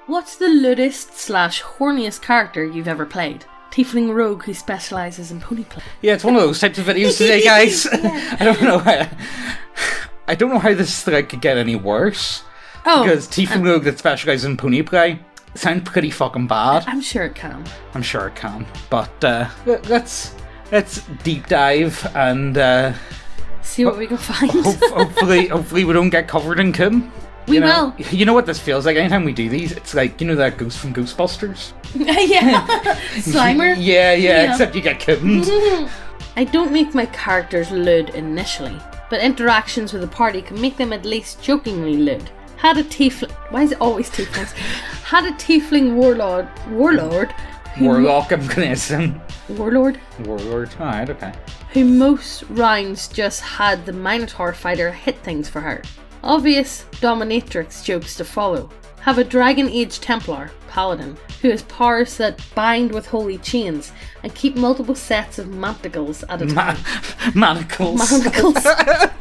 What's the Lurdiest / horniest character you've ever played? Tiefling rogue who specialises in pony play. Yeah, it's one of those types of videos today, guys. Yeah. I don't know how this thread could get any worse. Oh, because Tiefling rogue that specialises in pony play sounds pretty fucking bad. I'm sure it can. But let's deep dive and see what we can find. hopefully we don't get covered in cum. We will. You know what this feels like? Anytime we do these, it's like, you know that ghost from Ghostbusters? Yeah. Slimer? Yeah, except you get kittens. I don't make my characters lewd initially, but interactions with the party can make them at least jokingly lewd. Had a tiefling... Why is it always tieflings? Had a tiefling warlord... Warlock, I'm gonna assume. Warlord? Alright, okay. Who most rounds just had the Minotaur fighter hit things for her. Obvious dominatrix jokes to follow. Have a Dragon Age Templar, Paladin, who has powers that bind with holy chains and keep multiple sets of manticles at a time. Manticles.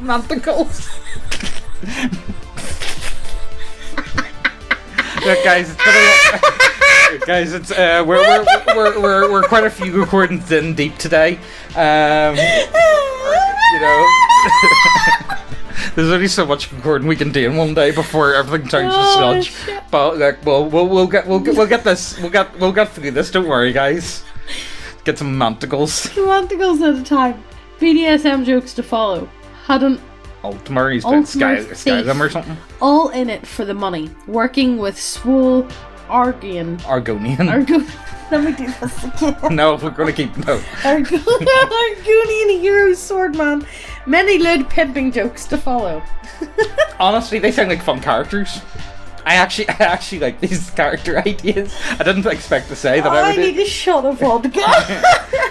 Manticles. Look, guys, it's we're quite a few recordings in deep today. There's only so much recording we can do in one day before everything turns to sludge. Shit. But like, we'll get this. We'll get through this. Don't worry, guys. Get some manticles. Manticles at a time. BDSM jokes to follow. Had an Ultimate, he's been Skyrim or something. All in it for the money. Working with swole Argonian. Let me do this again. No, we're going to keep... No. Argonian hero swordman. Many lewd pimping jokes to follow. Honestly, they sound like fun characters. I actually like these character ideas. I didn't expect to say that I would... I need to shut up vodka.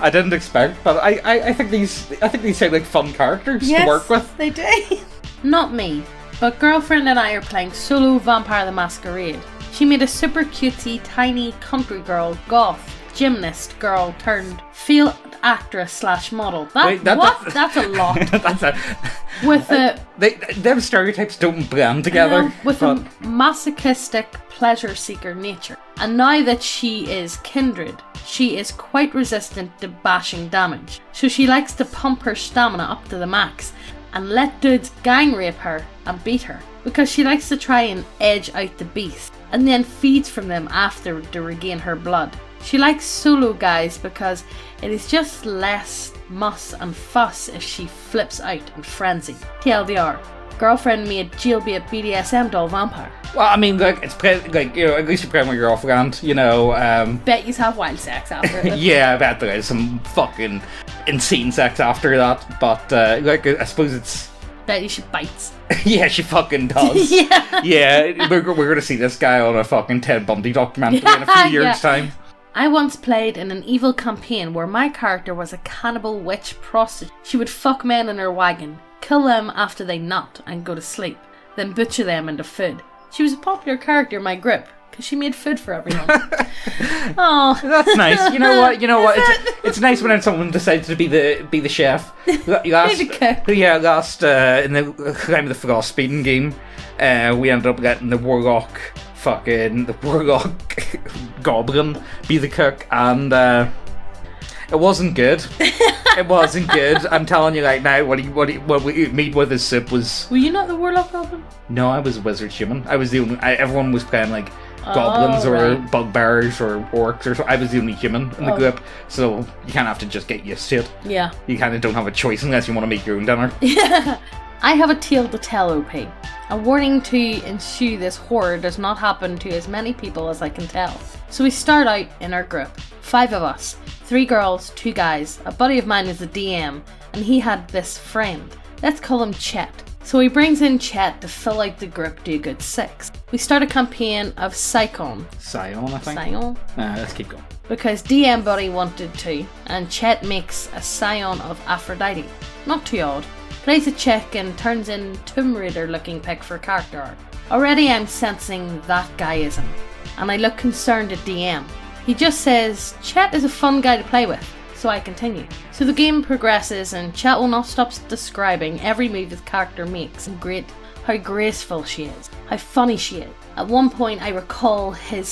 I didn't expect, but I think these sound like fun characters to work with. They do. Not me, but girlfriend and I are playing solo Vampire the Masquerade. She made a super cutesy, tiny country girl, goth, gymnast girl turned field actress / model. That's a lot. Them stereotypes don't blend together. With a masochistic pleasure seeker nature. And now that she is kindred, she is quite resistant to bashing damage. So she likes to pump her stamina up to the max and let dudes gang rape her and beat her. Because she likes to try and edge out the beast and then feeds from them after to regain her blood. She likes solo guys because it is just less muss and fuss if she flips out in frenzy. TLDR, girlfriend made jailbait BDSM doll vampire. Well, I mean, like, it's like, you know, at least you're playing with your girlfriend, you know. Bet you have wild sex after it. Yeah, I bet there is some fucking insane sex after that. But like, I suppose it's. Bet you she bites. Yeah, she fucking does. Yeah, we're going to see this guy on a fucking Ted Bundy documentary in a few years' time. I once played in an evil campaign where my character was a cannibal witch prostitute. She would fuck men in her wagon, kill them after they nut and go to sleep, then butcher them into food. She was a popular character in my group because she made food for everyone. Oh, that's nice. You know what? It's nice when someone decides to be the chef. Last in the Climb of the Frost speeding game, we ended up letting the warlock goblin be the cook, and it wasn't good. It wasn't good. I'm telling you right now, what we made with his soup was... Were you not the warlock goblin? No, I was a wizard human. I was the only... everyone was playing like goblins or bugbears or orcs or so. I was the only human in the group, so you kind of have to just get used to it. Yeah. You kind of don't have a choice unless you want to make your own dinner. Yeah. I have a tale to tell, OP. A warning to ensue this horror does not happen to as many people as I can tell. So we start out in our group. 5 of us. 3 girls, 2 guys. A buddy of mine was a DM, and he had this friend. Let's call him Chet. So he brings in Chet to fill out the group to a good 6. We start a campaign of Scion, I think. Scion? Let's keep going. Because DM buddy wanted to, and Chet makes a Scion of Aphrodite. Not too odd. Plays a check and turns in Tomb Raider looking pick for character art. Already I'm sensing that guyism, and I look concerned at DM. He just says, Chet is a fun guy to play with, so I continue. So the game progresses and Chet will not stop describing every move his character makes in great how graceful she is, how funny she is. At one point I recall he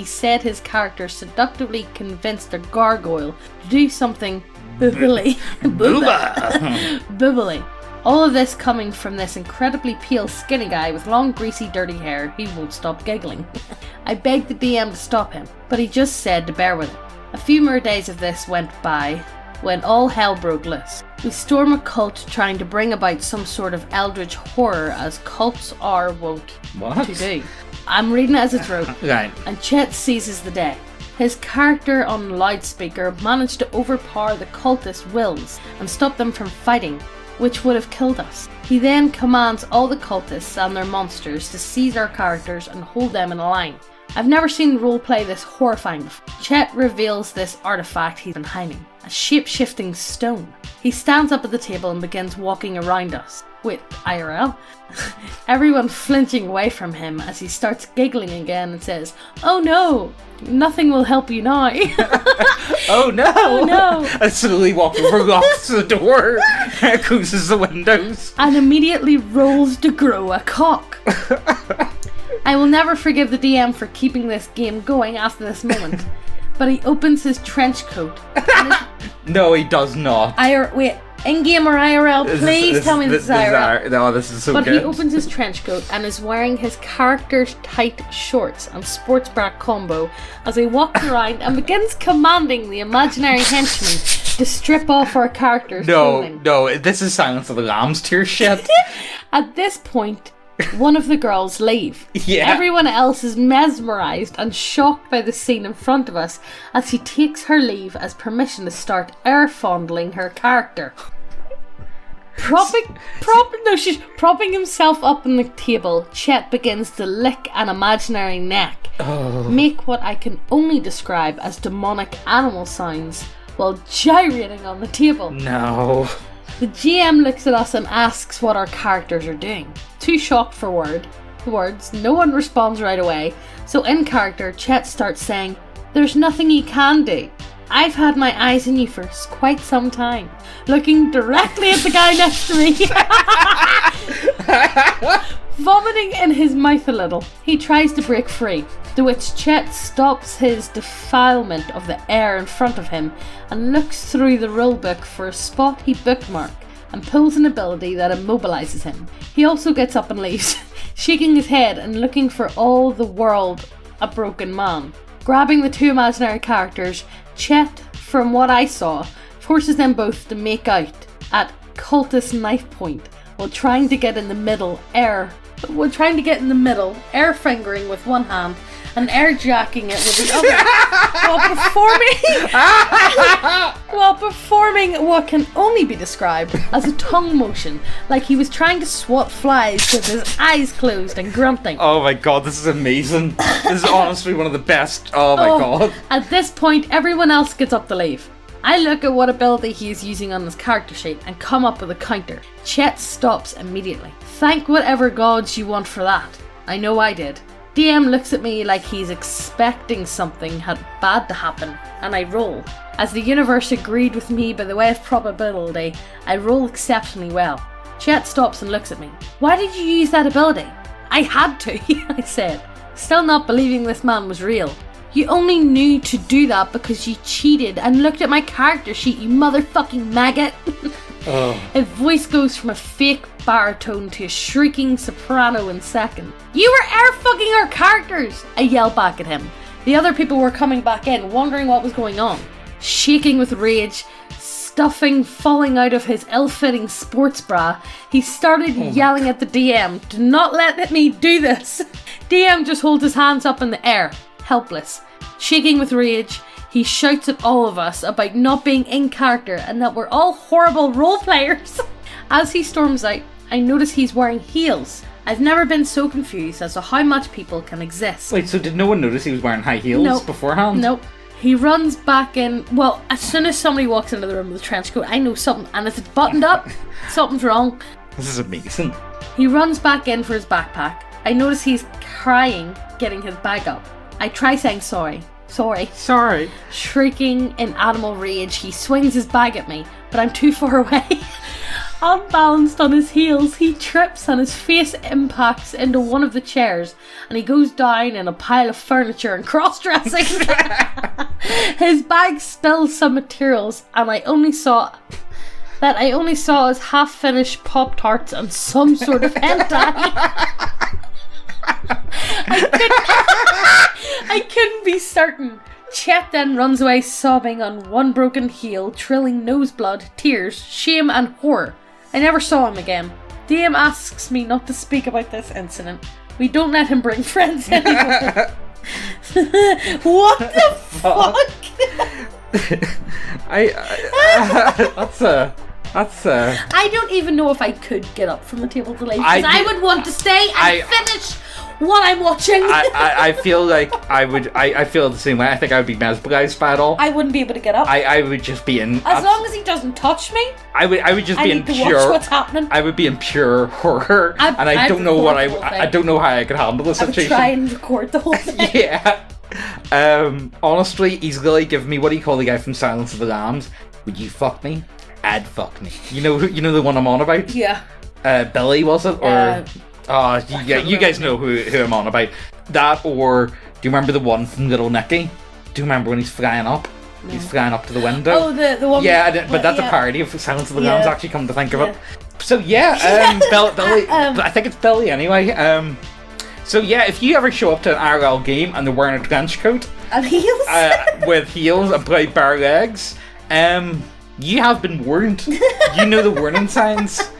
said his character seductively convinced a gargoyle to do something boobily. Boobily. All of this coming from this incredibly pale, skinny guy with long, greasy, dirty hair. He won't stop giggling. I begged the DM to stop him, but he just said to bear with it. A few more days of this went by when all hell broke loose. We storm a cult trying to bring about some sort of eldritch horror, as cults are wont to do. I'm reading it as it's wrote. Right. And Chet seizes the day. His character on loudspeaker managed to overpower the cultists' wills and stop them from fighting, which would have killed us. He then commands all the cultists and their monsters to seize our characters and hold them in a line. I've never seen roleplay this horrifying before. Chet reveals this artifact he's been hiding, a shape-shifting stone. He stands up at the table and begins walking around us. Wait, IRL? Everyone flinching away from him as he starts giggling again and says, "Oh no, nothing will help you now." Oh no! Oh no! I slowly walk over, locks the door, closes the windows, and immediately rolls to grow a cock. I will never forgive the DM for keeping this game going after this moment. But he opens his trench coat. No, he does not. Wait, in-game or IRL? Please tell me this is IRL. No, this is so good. But he opens his trench coat and is wearing his character's tight shorts and sports bra combo as he walks around and begins commanding the imaginary henchmen to strip off our character's clothing. No, this is Silence of the Lambs tier shit. At this point, one of the girls leave. Yeah. Everyone else is mesmerised and shocked by the scene in front of us as he takes her leave as permission to start air fondling her character. She's propping himself up on the table. Chet begins to lick an imaginary neck. Make what I can only describe as demonic animal sounds while gyrating on the table. No. The GM looks at us and asks what our characters are doing. Too shocked for words, no one responds right away, so in character, Chet starts saying, "There's nothing you can do. I've had my eyes on you for quite some time." Looking directly at the guy next to me. Vomiting in his mouth a little, he tries to break free, to which Chet stops his defilement of the air in front of him and looks through the rulebook for a spot he bookmarked and pulls an ability that immobilizes him. He also gets up and leaves, shaking his head and looking for all the world a broken man. Grabbing the two imaginary characters, Chet, from what I saw, forces them both to make out at cultist knife point while trying to get in the middle, air fingering with one hand and air jacking it with the other, while performing what can only be described as a tongue motion, like he was trying to swat flies with his eyes closed and grunting. Oh my god, this is amazing. This is honestly one of the best. Oh my god. At this point, everyone else gets up to leave. I look at what ability he is using on his character sheet and come up with a counter. Chet stops immediately. Thank whatever gods you want for that. I know I did. DM looks at me like he's expecting something bad to happen, and I roll. As the universe agreed with me by the way of probability, I roll exceptionally well. Chet stops and looks at me. "Why did you use that ability?" "I had to," I said, still not believing this man was real. "You only knew to do that because you cheated and looked at my character sheet, you motherfucking maggot." His voice goes from a fake baritone to a shrieking soprano in second. "You were air fucking our characters!" I yelled back at him. The other people were coming back in, wondering what was going on. Shaking with rage, stuffing falling out of his ill-fitting sports bra, he started yelling at the DM, "Do not let me do this!" DM just holds his hands up in the air, helpless. Shaking with rage, he shouts at all of us about not being in character and that we're all horrible role players. As he storms out, I notice he's wearing heels. I've never been so confused as to how much people can exist. Wait, so did no one notice he was wearing high heels beforehand? Nope. He runs back in. Well, as soon as somebody walks into the room with a trench coat, I know something. And if it's buttoned up, something's wrong. This is amazing. He runs back in for his backpack. I notice he's crying, getting his bag up. I try saying sorry. Sorry. Shrieking in animal rage, he swings his bag at me, but I'm too far away. Unbalanced on his heels, he trips and his face impacts into one of the chairs and he goes down in a pile of furniture and cross-dressing. His bag spills some materials and I only saw his half-finished Pop-Tarts and some sort of hentai. I couldn't be certain. Chet then runs away sobbing on one broken heel, trilling noseblood, tears, shame and horror. I never saw him again. Dame asks me not to speak about this incident. We don't let him bring friends anymore. What the fuck? I don't even know if I could get up from the table to leave, because I would want to stay and finish what I'm watching. I feel like I feel the same way. I think I would be mesmerized by it all. I wouldn't be able to get up. I would just be in... As long as he doesn't touch me, I would just be in pure... watch what's happening. I would be in pure horror. I don't know how I could handle the situation. I would try and record the whole thing. Yeah. Honestly, he's really giving me, what do you call the guy from Silence of the Lambs? Would you fuck me? I'd fuck me. You know the one I'm on about? Yeah. Billy, was it? Or... you guys know who I'm on about. That, or do you remember the one from Little Nicky? Do you remember when he's flying up? No. He's flying up to the window. Oh, the one. Yeah, but that's a parody of Silence of the Lambs. Actually, come to think of it. So yeah, Billy. I think it's Billy anyway. So yeah, if you ever show up to an IRL game and they're wearing a trench coat and heels, with heels and bright bare legs, you have been warned. You know the warning signs.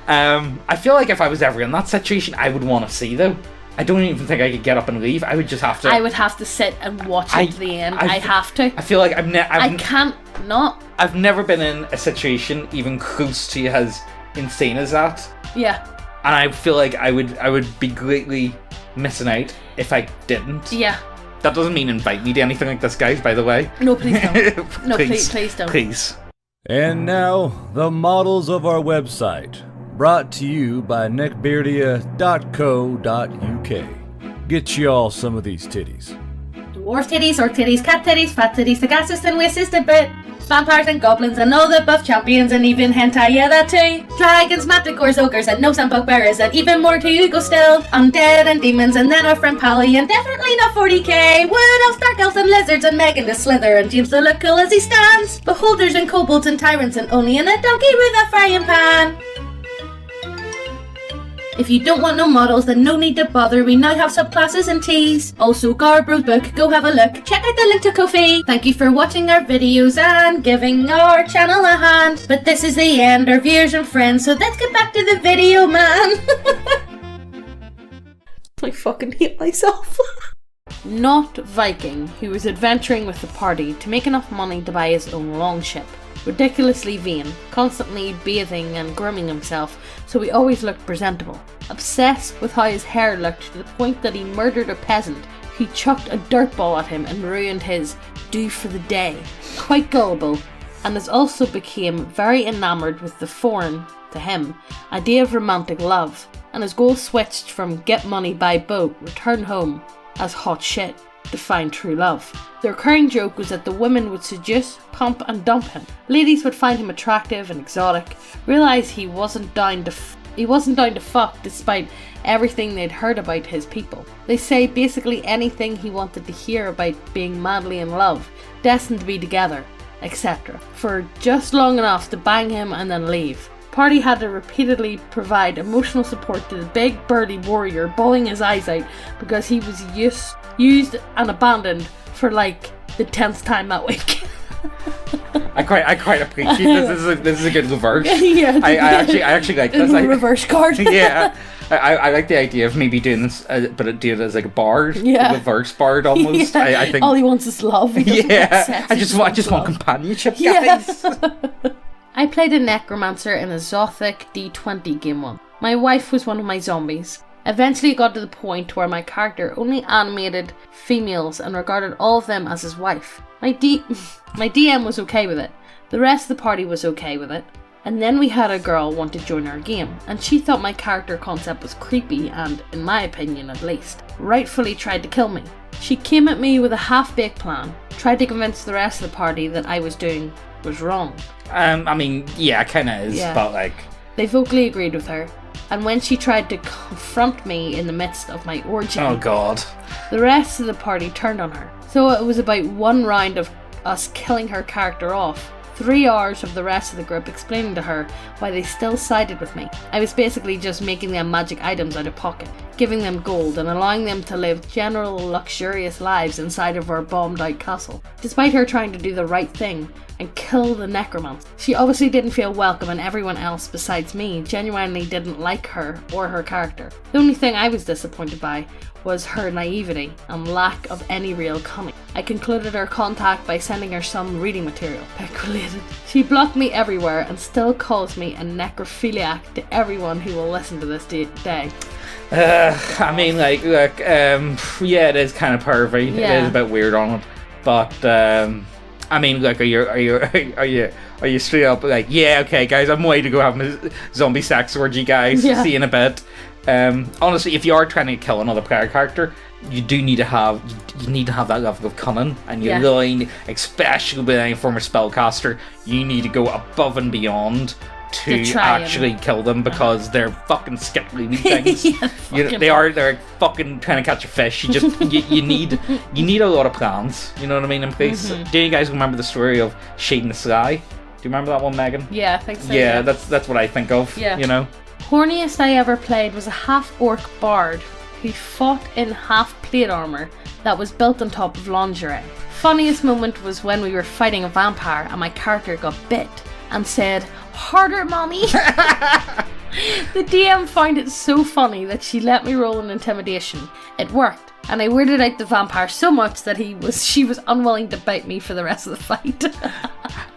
I feel like if I was ever in that situation, I would want to see though. I don't even think I could get up and leave. I would just have to. I would have to sit and watch it to the end. I have to. I feel like I can't not. I've never been in a situation even close to as insane as that. Yeah. And I feel like I would be greatly missing out if I didn't. Yeah. That doesn't mean invite me to anything like this, guys, by the way. No, please don't. No, please don't. Please. And now, the models of our website. Brought to you by neckbeardia.co.uk. Get y'all some of these titties. Dwarf titties, orc titties, cat titties, fat titties, the gassest and waistest a bit. Vampires and goblins and all the buff champions and even hentai, yeah that too. Dragons, manticores, ogres and gnomes and bugbearers and even more to you go still. Undead and demons and then our friend Pally and definitely not 40k. Wood elves, dark elves and lizards and Megan the Slither and James the look cool as he stands. Beholders and kobolds and tyrants and only in a donkey with a frying pan. If you don't want no models, then no need to bother. We now have subclasses and teas. Also, Guardbros Book, go have a look. Check out the link to Ko-fi. Thank you for watching our videos and giving our channel a hand. But this is the end, our viewers and friends, so let's get back to the video, man. I fucking hate myself. Not Viking, who was adventuring with the party to make enough money to buy his own longship. Ridiculously vain, constantly bathing and grooming himself so he always looked presentable. Obsessed with how his hair looked to the point that he murdered a peasant who chucked a dirt ball at him and ruined his do for the day. Quite gullible, and has also became very enamoured with the foreign, to him, idea of romantic love, and his goal switched from get money by boat, return home as hot shit to find true love. The recurring joke was that the women would seduce, pump and dump him. Ladies would find him attractive and exotic, realise he wasn't down to fuck despite everything they'd heard about his people. They say basically anything he wanted to hear about being madly in love, destined to be together, etc. for just long enough to bang him and then leave. Party had to repeatedly provide emotional support to the big burly warrior bawling his eyes out because he was used and abandoned for like the 10th time that week. I quite appreciate this. This is a good reverse. Yeah, I actually like this. Reverse card. Yeah, I like the idea of maybe doing this, but do it as like a bard, a reverse bard almost. Yeah. I think all he wants is love. I just want companionship, guys. I played a Necromancer in a Zothic D20 game once. My wife was one of my zombies. Eventually it got to the point where my character only animated females and regarded all of them as his wife. My DM was okay with it. The rest of the party was okay with it. And then we had a girl want to join our game, and she thought my character concept was creepy and, in my opinion at least, rightfully tried to kill me. She came at me with a half-baked plan, tried to convince the rest of the party that I was doing was wrong. I mean, yeah, it kinda is, but like... They vocally agreed with her, and when she tried to confront me in the midst of my orgy, oh god, the rest of the party turned on her. So it was about one round of us killing her character off, 3 hours of the rest of the group explaining to her why they still sided with me. I was basically just making them magic items out of pocket, giving them gold and allowing them to live general luxurious lives inside of our bombed out castle. Despite her trying to do the right thing and kill the necromancer, she obviously didn't feel welcome, and everyone else besides me genuinely didn't like her or her character. The only thing I was disappointed by was her naivety and lack of any real cunning. I concluded her contact by sending her some reading material, pick related. She blocked me everywhere and still calls me a necrophiliac to everyone who will listen to this day. I mean, like, look, yeah, it is kind of pervy. Yeah. It is a bit weird on it, but I mean, like, are you straight up like, yeah, okay, guys, I'm way to go have my zombie sex orgy, guys. Yeah. See you in a bit. Honestly, if you are trying to kill another player character, you need to have that level of cunning, and you really, especially with any former spellcaster, you need to go above and beyond to actually kill them, because they're fucking skittly things. They're fucking trying to catch a fish. You just you need a lot of plans. You know what I mean? In place. Do you guys remember the story of Shade in the Sky? Do you remember that one, Megan? Yeah, I think so. Yeah, that's what I think of. Yeah. You know. Horniest I ever played was a half-orc bard who fought in half-plate armour that was built on top of lingerie. Funniest moment was when we were fighting a vampire and my character got bit and said, "Harder, mommy." The DM found it so funny that she let me roll an intimidation. It worked, and I weirded out the vampire so much that she was unwilling to bite me for the rest of the fight.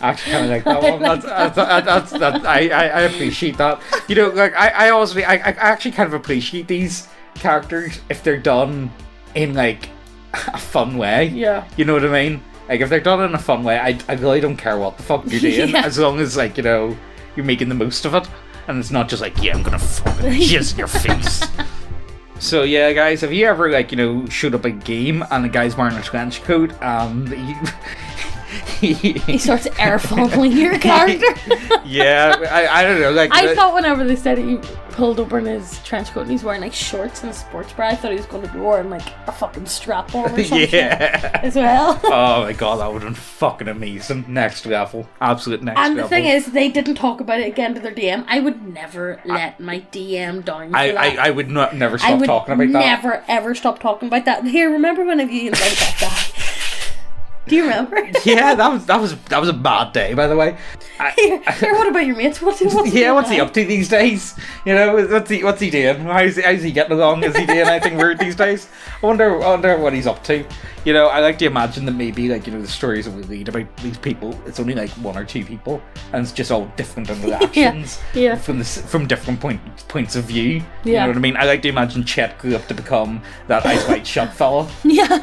I actually kind of like that one. I appreciate that. You know, like I actually kind of appreciate these characters if they're done in like a fun way. Yeah. You know what I mean? Like if they're done in a fun way, I really don't care what the fuck you're doing, as long as, like, you know, you're making the most of it, and it's not just like, yeah, I'm gonna fucking jizz in your face. So yeah, guys, have you ever, like, you know, showed up a game and the guy's wearing a trench coat and he starts air funneling your character? Yeah, I don't know. Like, I thought whenever they said he pulled open his trench coat and he's wearing like shorts and a sports bra, I thought he was going to be wearing like a fucking strap on or something. Yeah. As well. Oh my god, that would have been fucking amazing. Next level. Absolute next level. And the thing is, they didn't talk about it again to their DM. I would never let my DM down for that. I would never stop talking about that. I would never ever stop talking about that. Here, remember when you invited that guy? Do you remember? Yeah, that was a bad day, by the way. Here, what about your mates? What's he up to these days? You know, what's he doing? How's he getting along? Is he doing anything weird these days? I wonder what he's up to. You know, I like to imagine that maybe, like, you know, the stories that we read about these people, it's only like 1 or 2 people, and it's just all different interactions from different points of view. You know what I mean? I like to imagine Chet grew up to become that Ice White Shut fella. Yeah.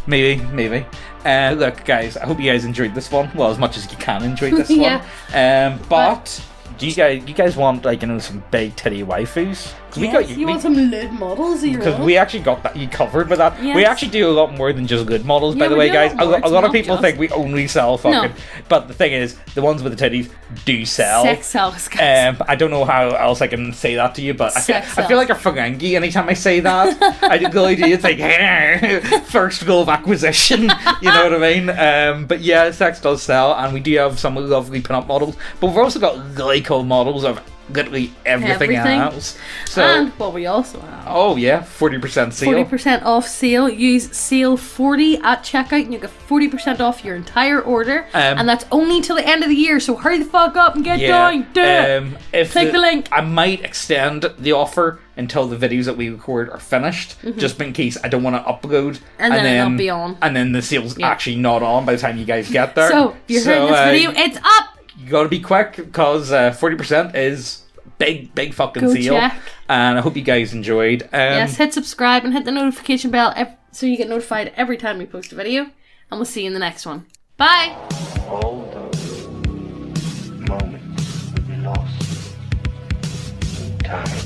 Maybe. Look, guys, I hope you guys enjoyed this one. Well, as much as you can enjoy this one. But do you guys want, like, you know, some big titty waifus? Yes, you want some Lewd models of your own? Because we actually got that you covered with that. Yes. We actually do a lot more than just Lewd models, by the way, guys. A lot of people think we only sell fucking... No. But the thing is, the ones with the titties do sell. Sex sells, guys. I don't know how else I can say that to you, but I feel like a Ferengi anytime I say that. I really do. It's like, first goal of acquisition. You know what I mean? But yeah, sex does sell, and we do have some lovely pin-up models. But we've also got really cool models of literally everything else. So, and what we also have. Oh yeah, 40% sale. 40% off sale. Use sale 40 at checkout and you get 40% off your entire order. And that's only till the end of the year, so hurry the fuck up and get going. Do it. Click the link. I might extend the offer until the videos that we record are finished, just in case I don't want to upload. And then it'll be on. And then the sale's actually not on by the time you guys get there. So, if you're hearing this video, it's up! You gotta be quick, because 40% is big fucking sale. Check. And I hope you guys enjoyed. Yes, hit subscribe and hit the notification bell so you get notified every time we post a video. And we'll see you in the next one. Bye! All those moments lost in time.